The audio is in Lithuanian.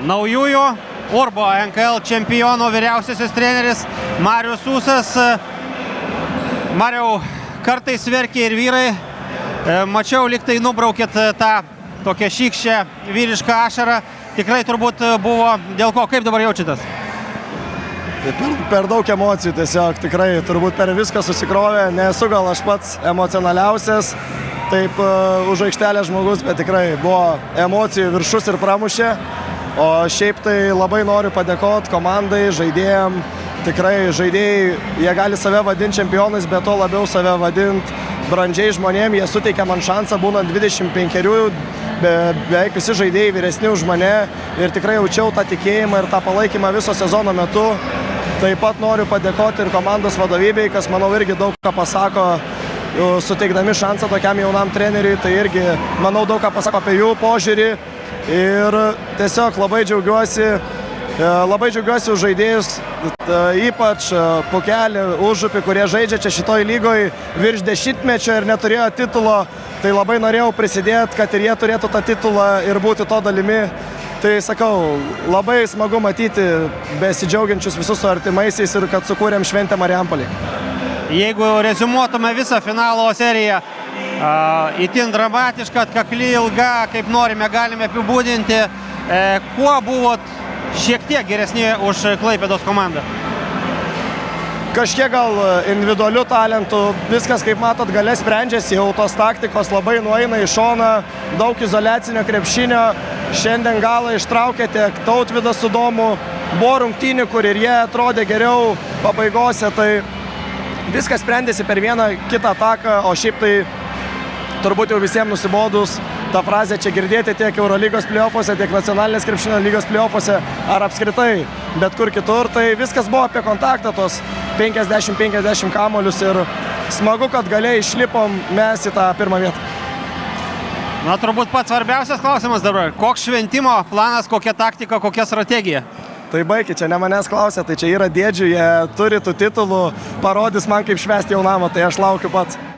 naujųjų Urbo NKL čempionų vyriausiasis treneris Marius Ūsas. Mariau, kartais verkia ir vyrai. Mačiau, lyg tai nubraukėt tą tokią šykščią vyrišką ašarą. Tikrai turbūt buvo dėl ko. Kaip dabar jaučiatės? Per daug emocijų tiesiog, tikrai turbūt per viską susikrovė. Nesu gal aš pats emocionaliausias, taip už aikštelę žmogus, bet tikrai buvo emocijų viršus ir pramušė. O šiaip tai labai noriu padėkoti komandai, žaidėjam. Tikrai žaidėjai, jie gali save vadinti čempionais, bet to labiau save vadinti brandžiai žmonėm. Jie suteikia man šansą, būnant 25-erių, beveik visi žaidėjai vyresni už mane. Ir tikrai jaučiau tą tikėjimą ir tą palaikymą viso sezono metu. Taip pat noriu padėkoti ir komandos vadovybei, kas, manau, irgi daug ką pasako, suteikdami šansą tokiam jaunam treneriui. Tai irgi, manau, daug ką pasako apie jų požiūrį. Ir tiesiog labai džiaugiuosi už žaidėjus, ypač Pukelį, Užupį, kurie žaidžia čia šitoj lygoj virš 10-mečio ir neturėjo titulo. Tai labai norėjau prisidėti, kad ir jie turėtų tą titulą ir būti to dalimi. Tai sakau, labai smagu matyti besidžiaugiančius visus su artimaisiais ir kad sukūrėm šventę Marijampolėj. Jeigu rezumuotume visą finalo seriją, itin dramatiška, atkakli, ilga, kaip norime, galime apibūdinti, kuo buvot šiek tiek geresni už Klaipėdos komandą? Kažkiek gal individualių talentų, viskas, kaip matot, gale sprendžiasi, jau tos taktikos labai nueina į šoną, daug izoliacinio krepšinio. Šiandien galą ištraukė tiek Tautvydas su Domu, buvo rungtynių, kur ir jie atrodė geriau pabaigose, tai viskas sprendėsi per vieną kitą ataką, o šiaip tai turbūt jau visiems nusibodus tą frazę čia girdėti tiek Eurolygos play-offuose, tiek nacionalinės krepšinio lygos play-offuose ar apskritai bet kur kitur. Tai viskas buvo apie kontaktą, tos 50-50 kamuolius ir smagu, kad galiai išlipom mes į tą pirmą vietą. Na, turbūt pats svarbiausias klausimas dabar. Koks šventimo planas, kokia taktika, kokia strategija? Tai baikit, čia ne manęs klausia, tai čia yra dėdžių, jie turi tų titulų, parodys man kaip švęsti jaunamą, tai aš laukiu pats.